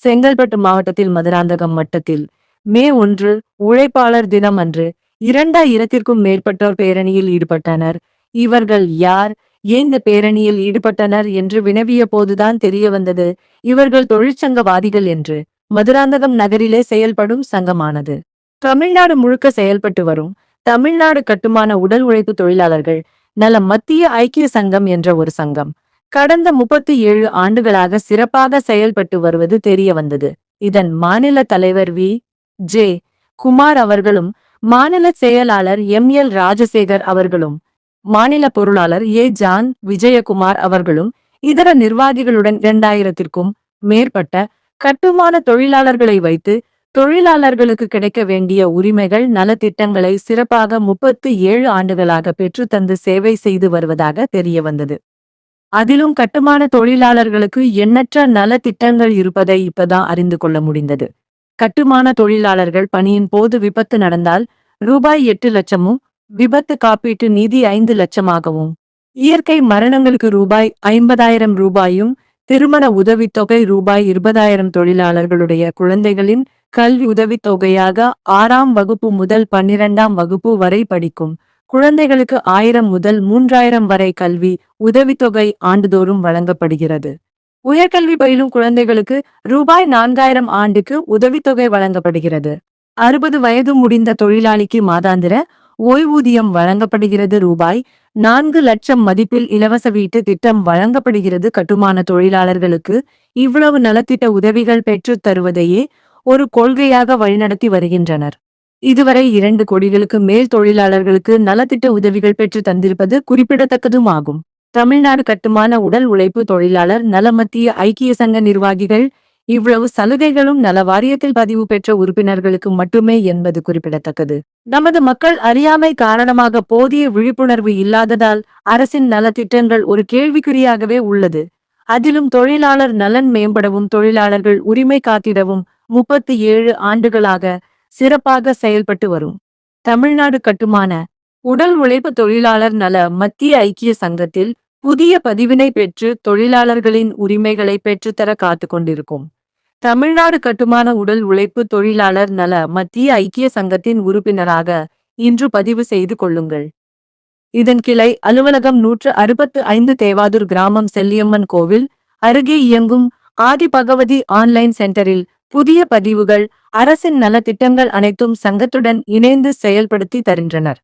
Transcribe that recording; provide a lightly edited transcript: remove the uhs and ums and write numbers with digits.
செங்கல்பட்டு மாவட்டத்தில் மதுராந்தகம் வட்டத்தில் மே 1 உழைப்பாளர் தினம் அன்று 2000க்கும் மேற்பட்டோர் பேரணியில் ஈடுபட்டனர். இவர்கள் யார், ஏன் இந்த பேரணியில் ஈடுபட்டனர் என்று வினவிய போதுதான் தெரிய வந்தது, இவர்கள் தொழிற்சங்கவாதிகள் என்று. மதுராந்தகம் நகரிலே செயல்படும் சங்கமானது தமிழ்நாடு முழுக்க செயல்பட்டு வரும் தமிழ்நாடு கட்டுமான உடல் உழைப்பு தொழிலாளர்கள் நல மத்திய ஐக்கிய சங்கம் என்ற ஒரு சங்கம் கடந்த 37 ஆண்டுகளாக சிறப்பாக செயல்பட்டு வருவது தெரிய வந்தது. இதன் மாநில தலைவர் வி.ஜே. குமார் அவர்களும், மாநில செயலாளர் எம்.எல். ராஜசேகர் அவர்களும், மாநில பொருளாளர் ஏ.ஜான் விஜயகுமார் அவர்களும் இதர நிர்வாகிகளுடன் 2000க்கும் மேற்பட்ட கட்டுமான தொழிலாளர்களை வைத்து தொழிலாளர்களுக்கு கிடைக்க வேண்டிய உரிமைகள் நலத்திட்டங்களை சிறப்பாக 37 ஆண்டுகளாக பெற்று தந்து சேவை செய்து வருவதாக தெரிய வந்தது. அதிலும் கட்டுமான தொழிலாளர்களுக்கு எண்ணற்ற நலத்திட்டங்கள் இருப்பதை இப்பதான் அறிந்து கொள்ள முடிந்தது. கட்டுமான தொழிலாளர்கள் பணியின் போது விபத்து நடந்தால் ரூபாய் 8 லட்சமும், விபத்து காப்பீட்டு நிதி 5 லட்சமாகவும், இயற்கை மரணங்களுக்கு ரூபாய் 50,000 ரூபாயும், திருமண உதவித்தொகை ரூபாய் 20,000, தொழிலாளர்களுடைய குழந்தைகளின் கல்வி உதவித்தொகையாக 6ஆம் வகுப்பு முதல் 12ஆம் வகுப்பு வரை படிக்கும் குழந்தைகளுக்கு 1000 முதல் 3000 வரை கல்வி உதவித்தொகை ஆண்டுதோறும் வழங்கப்படுகிறது. உயர்கல்வி பயிலும் குழந்தைகளுக்கு ரூபாய் 4000 ஆண்டுக்கு உதவித்தொகை வழங்கப்படுகிறது. 60 வயது முடிந்த தொழிலாளிக்கு மாதாந்திர ஓய்வூதியம் வழங்கப்படுகிறது. ரூபாய் 4 லட்சம் மதிப்பில் இலவச வீட்டு திட்டம் வழங்கப்படுகிறது. கட்டுமான தொழிலாளர்களுக்கு இவ்வளவு நலத்திட்ட உதவிகள் பெற்று தருவதையே ஒரு கொள்கையாக வழிநடத்தி வருகின்றனர். இதுவரை 2 கோடிகளுக்கு மேல் தொழிலாளர்களுக்கு நலத்திட்ட உதவிகள் பெற்று தந்திருப்பது குறிப்பிடத்தக்கதுமாகும். தமிழ்நாடு கட்டுமான உடல் உழைப்பு தொழிலாளர் நல மத்திய ஐக்கிய சங்க நிர்வாகிகள் இவ்வளவு சலுகைகளும் நல வாரியத்தில் பதிவு பெற்ற உறுப்பினர்களுக்கு மட்டுமே என்பது குறிப்பிடத்தக்கது. நமது மக்கள் அறியாமை காரணமாக போதிய விழிப்புணர்வு இல்லாததால் அரசின் நலத்திட்டங்கள் ஒரு கேள்விக்குறியாகவே உள்ளது. அதிலும் தொழிலாளர் நலன் மேம்படவும் தொழிலாளர்கள் உரிமை காத்திடவும் 37 ஆண்டுகளாக சிறப்பாக செயல்பட்டு வரும் தமிழ்நாடு கட்டுமான உடல் உழைப்பு தொழிலாளர் நல மத்திய ஐக்கிய சங்கத்தில் புதிய பதிவினை பெற்று தொழிலாளர்களின் உரிமைகளை பெற்றுத்தர காத்து கொண்டிருக்கும் தமிழ்நாடு கட்டுமான உடல் உழைப்பு தொழிலாளர் நல மத்திய ஐக்கிய சங்கத்தின் உறுப்பினராக இன்று பதிவு செய்து கொள்ளுங்கள். இதன் கிளை அலுவலகம் 165 தேவாதூர் கிராமம் செல்லியம்மன் கோவில் அருகே இயங்கும் ஆதி பகவதி ஆன்லைன் சென்டரில் புதிய பதிவுகள் அரசின் நலத்திட்டங்கள் அனைத்தும் சங்கத்துடன் இணைந்து செயல்படுத்தி தருகின்றனர்.